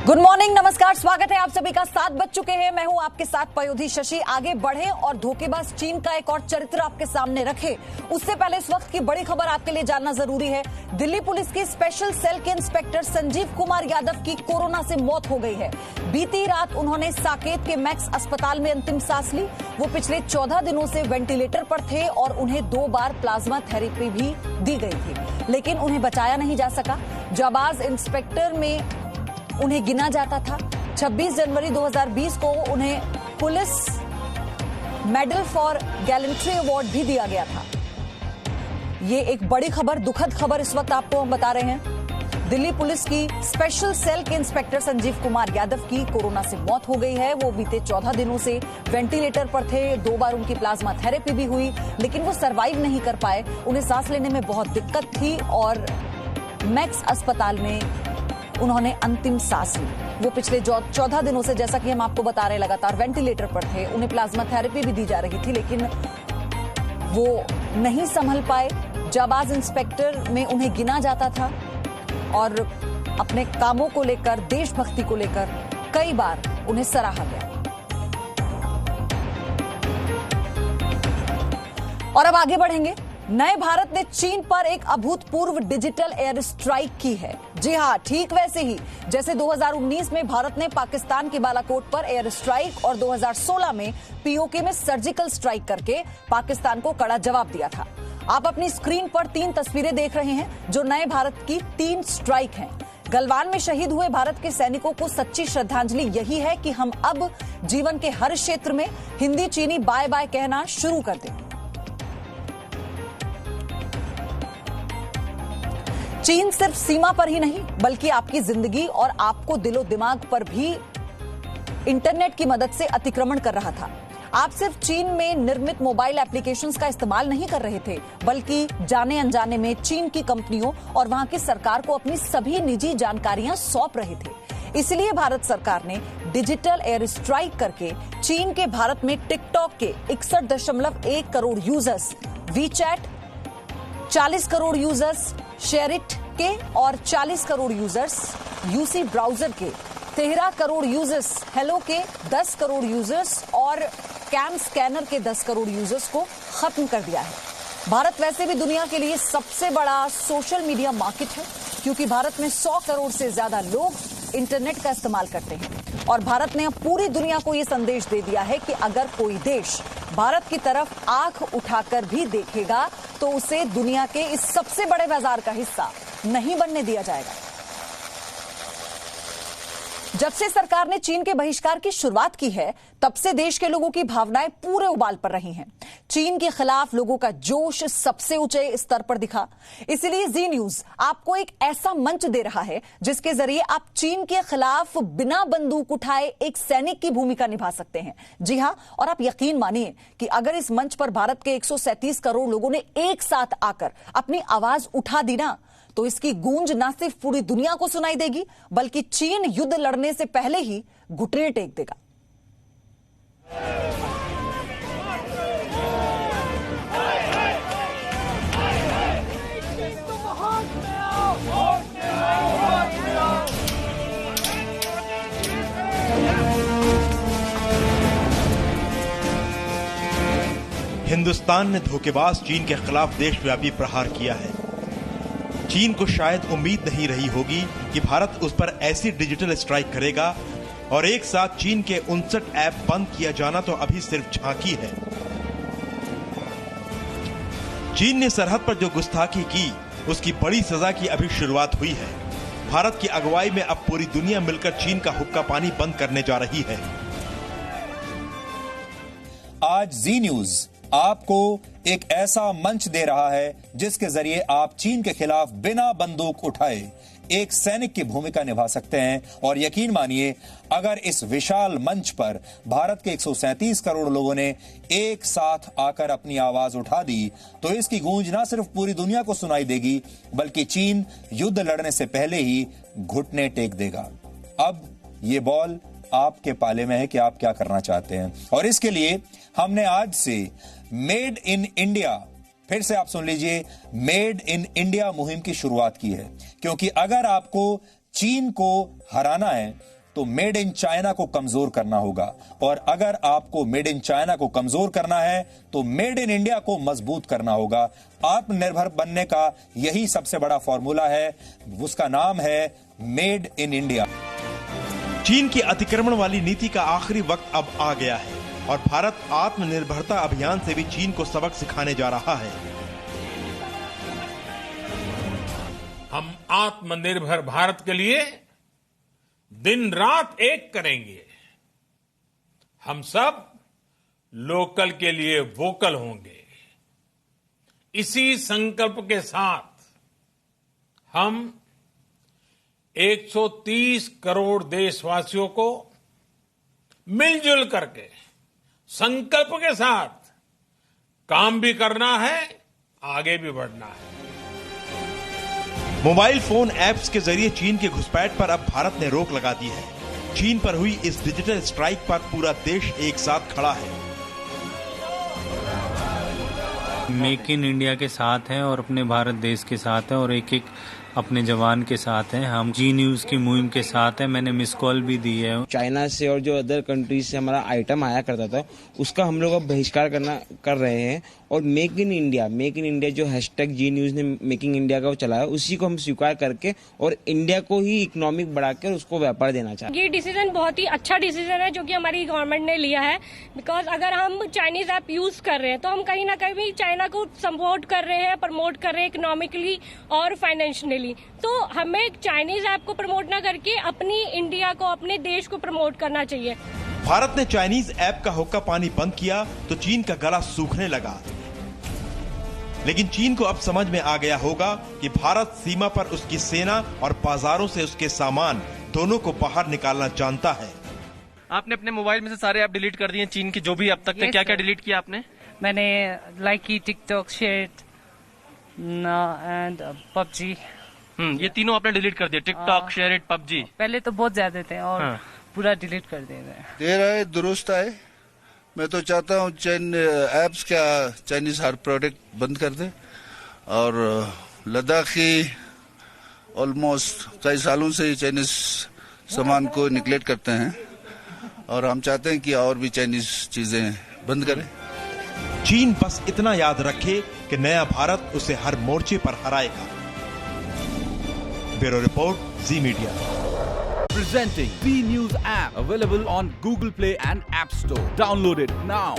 Good morning, नमस्कार, स्वागत है आप सभी का। 7 बज चुके हैं। मैं हूं आपके साथ पयोधी शशि। आगे बढ़े और धोखेबाज चीन का एक और चरित्र आपके सामने रखे उससे पहले इस वक्त की बड़ी खबर आपके लिए जानना जरूरी है। दिल्ली पुलिस की स्पेशल सेल के इंस्पेक्टर संजीव कुमार यादव की कोरोना से मौत हो गई है। बीती रात उन्होंने साकेत के मैक्स अस्पताल में अंतिम सांस ली। वो पिछले 14 दिनों से वेंटिलेटर पर थे और उन्हें 2 बार प्लाज्मा थेरेपी भी दी गई थी, लेकिन उन्हें बचाया नहीं जा सका। जाबाज इंस्पेक्टर में उन्हें गिना जाता था। 26 जनवरी 2020 को उन्हें police medal for gallantry award भी दिया गया था। ये एक बड़ी खबर, दुखद खबर इस वक्त आपको हम बता रहे हैं। दिल्ली पुलिस की स्पेशल सेल के इंस्पेक्टर संजीव कुमार यादव की कोरोना से मौत हो गई है। वो बीते 14 दिनों से वेंटिलेटर पर थे। 2 बार उनकी प्लाज्मा थेरेपी भी हुई, लेकिन वो सर्वाइव नहीं कर पाए। उन्हें सांस लेने में बहुत दिक्कत थी और मैक्स अस्पताल में उन्होंने अंतिम सांस ली। वो पिछले 14 दिनों से, जैसा कि हम आपको बता रहे, लगातार वेंटिलेटर पर थे। उन्हें प्लाज्मा थेरेपी भी दी जा रही थी, लेकिन वो नहीं संभल पाए। जाबाज इंस्पेक्टर में उन्हें गिना जाता था और अपने कामों को लेकर, देशभक्ति को लेकर कई बार उन्हें सराहा गया। और अब आगे बढ़ेंगे। नए भारत ने चीन पर एक अभूतपूर्व डिजिटल एयर स्ट्राइक की है। जी हां, ठीक वैसे ही जैसे 2019 में भारत ने पाकिस्तान के बालाकोट पर एयर स्ट्राइक और 2016 में पीओके में सर्जिकल स्ट्राइक करके पाकिस्तान को कड़ा जवाब दिया था। आप अपनी स्क्रीन पर 3 तस्वीरें देख रहे हैं जो नए भारत की 3 स्ट्राइक हैं। गलवान में शहीद हुए भारत के सैनिकों को सच्ची श्रद्धांजलि यही है कि हम अब जीवन के हर क्षेत्र में हिंदी चीनी बाय बाय कहना शुरू कर दें। चीन सिर्फ सीमा पर ही नहीं, बल्कि आपकी जिंदगी और आपको दिलो दिमाग पर भी इंटरनेट की मदद से अतिक्रमण कर रहा था। आप सिर्फ चीन में निर्मित मोबाइल एप्लीकेशंस का इस्तेमाल नहीं कर रहे थे, बल्कि जाने अनजाने में चीन की कंपनियों और वहां की सरकार को अपनी सभी निजी जानकारियां सौंप रहे थे। इसलिए भारत सरकार ने डिजिटल एयर स्ट्राइक करके चीन के भारत में टिकटॉक के 61.1 crore users, WeChat 40 crore users, SHAREit के और 40 करोड़ यूजर्स, यूसी ब्राउजर के 13 करोड़ यूजर्स, हेलो के 10 करोड़ यूजर्स और कैम स्कैनर के 10 करोड़ यूजर्स को खत्म कर दिया है। भारत वैसे भी दुनिया के लिए सबसे बड़ा सोशल मीडिया मार्केट है, क्योंकि भारत में 100 करोड़ से ज्यादा लोग इंटरनेट का इस्तेमाल करते हैं। और भारत ने अब पूरी दुनिया को यह संदेश दे दिया है कि अगर कोई देश भारत की तरफ आंख उठाकर भी देखेगा तो उसे दुनिया के इस सबसे बड़े बाजार का हिस्सा नहीं बनने दिया जाएगा। जब से सरकार ने चीन के बहिष्कार की शुरुआत की है, तब से देश के लोगों की भावनाएं पूरे उबाल पर रही हैं। चीन के खिलाफ लोगों का जोश सबसे ऊंचे स्तर पर दिखा। इसलिए जी न्यूज आपको एक ऐसा मंच दे रहा है जिसके जरिए आप चीन के खिलाफ बिना बंदूक उठाए एक सैनिक की भूमिका निभा सकते हैं। जी हां, और आप यकीन मानिए कि अगर इस मंच पर भारत के 137 करोड़ लोगों ने एक साथ आकर अपनी आवाज उठा दी ना, तो इसकी गूंज न सिर्फ पूरी दुनिया को सुनाई देगी, बल्कि चीन युद्ध लड़ने से पहले ही घुटने टेक देगा। हिंदुस्तान ने धोखेबाज चीन के खिलाफ देशव्यापी प्रहार किया है। चीन को शायद उम्मीद नहीं रही होगी कि भारत उस पर ऐसी डिजिटल स्ट्राइक करेगा, और एक साथ चीन के 59 ऐप बंद किया जाना तो अभी सिर्फ झांकी है। चीन ने सरहद पर जो गुस्ताखी की, उसकी बड़ी सजा की अभी शुरुआत हुई है। भारत की अगुवाई में अब पूरी दुनिया मिलकर चीन का हुक्का पानी बंद करने जा रही है। आज जी न्यूज आपको एक ऐसा मंच दे रहा है जिसके जरिए आप चीन के खिलाफ बिना बंदूक उठाए एक सैनिक की भूमिका निभा सकते हैं। और यकीन मानिए, अगर इस विशाल मंच पर भारत के 137 करोड़ लोगों ने एक साथ आकर अपनी आवाज उठा दी, तो इसकी गूंज ना सिर्फ पूरी दुनिया को सुनाई देगी, बल्कि चीन युद्ध लड़ने से पहले ही घुटने टेक देगा। अब ये बॉल आपके पाले में है कि आप क्या करना चाहते हैं। और इसके लिए हमने आज से मेड इन इंडिया, फिर से आप सुन लीजिए, मेड इन इंडिया मुहिम की शुरुआत की है। क्योंकि अगर आपको चीन को हराना है तो मेड इन चाइना को कमजोर करना होगा, और अगर आपको मेड इन चाइना को कमजोर करना है तो मेड इन इंडिया को मजबूत करना होगा। आत्मनिर्भर बनने का यही सबसे बड़ा फॉर्मूला है, उसका नाम है मेड इन इंडिया। चीन की अतिक्रमण वाली नीति का आखिरी वक्त अब आ गया है और भारत आत्मनिर्भरता अभियान से भी चीन को सबक सिखाने जा रहा है। हम आत्मनिर्भर भारत के लिए दिन रात एक करेंगे। हम सब लोकल के लिए वोकल होंगे। इसी संकल्प के साथ हम 130 करोड़ देशवासियों को मिलजुल करके संकल्प के साथ काम भी करना है, आगे भी बढ़ना है। मोबाइल फोन ऐप्स के जरिए चीन के घुसपैठ पर अब भारत ने रोक लगा दी है। चीन पर हुई इस डिजिटल स्ट्राइक पर पूरा देश एक साथ खड़ा है। मेक इन इंडिया के साथ हैं और अपने भारत देश के साथ हैं और एक एक अपने जवान के साथ हैं। हम जी न्यूज की मुहिम के साथ हैं। मैंने मिस कॉल भी दी है। चाइना से और जो अदर कंट्रीज से हमारा आइटम आया करता था उसका हम लोग अब बहिष्कार कर रहे हैं और मेक इन इंडिया जो हैशटैग जी न्यूज ने मेकिंग इंडिया का चलाया उसी को हम स्वीकार करके और इंडिया को ही इकोनॉमिक बढ़ाकर उसको व्यापार देना चाहते हैं। ये डिसीजन बहुत ही अच्छा डिसीजन है जो कि हमारी गवर्नमेंट ने लिया है, बिकॉज अगर हम चाइनीज ऐप यूज कर रहे हैं तो हम कहीं ना कहीं चाइना को सपोर्ट कर रहे हैं, प्रमोट कर रहे हैं इकोनॉमिकली और फाइनेंशियली। तो हमें चाइनीज ऐप को प्रमोट ना करके अपनी इंडिया को, अपने देश को प्रमोट करना चाहिए। भारत ने चाइनीज ऐप का हुक्का पानी बंद किया तो चीन का गला सूखने लगा। लेकिन चीन को अब समझ में आ गया होगा कि भारत सीमा पर उसकी सेना और बाजारों से उसके सामान दोनों को बाहर निकालना जानता है। आपने अपने मोबाइल में से सारे ऐप डिलीट कर दिए चीन के जो भी अब तक थे। क्या क्या डिलीट किया आपने? मैंने लाइक की टिकटॉक, शेयर एंड पबजी। ये तीनों आपने डिलीट कर दिए, टिकटॉक, शेयर इट, पबजी। पहले तो बहुत ज्यादा थे और पूरा डिलीट कर दिए थे। दे रहा है, दुरुस्त है। मैं तो चाहता हूँ ऐप्स का चाइनीज हर प्रोडक्ट बंद कर दे और लद्दाखी ऑलमोस्ट कई सालों से ही चाइनीज सामान को निगलेक्ट करते हैं और हम चाहते हैं कि और भी चाइनीज चीजें बंद करें। चीन बस इतना याद रखे कि नया भारत उसे हर मोर्चे पर हराएगा। Bureau report, ji media. Presenting B News app available on Google Play and App Store. Download it now.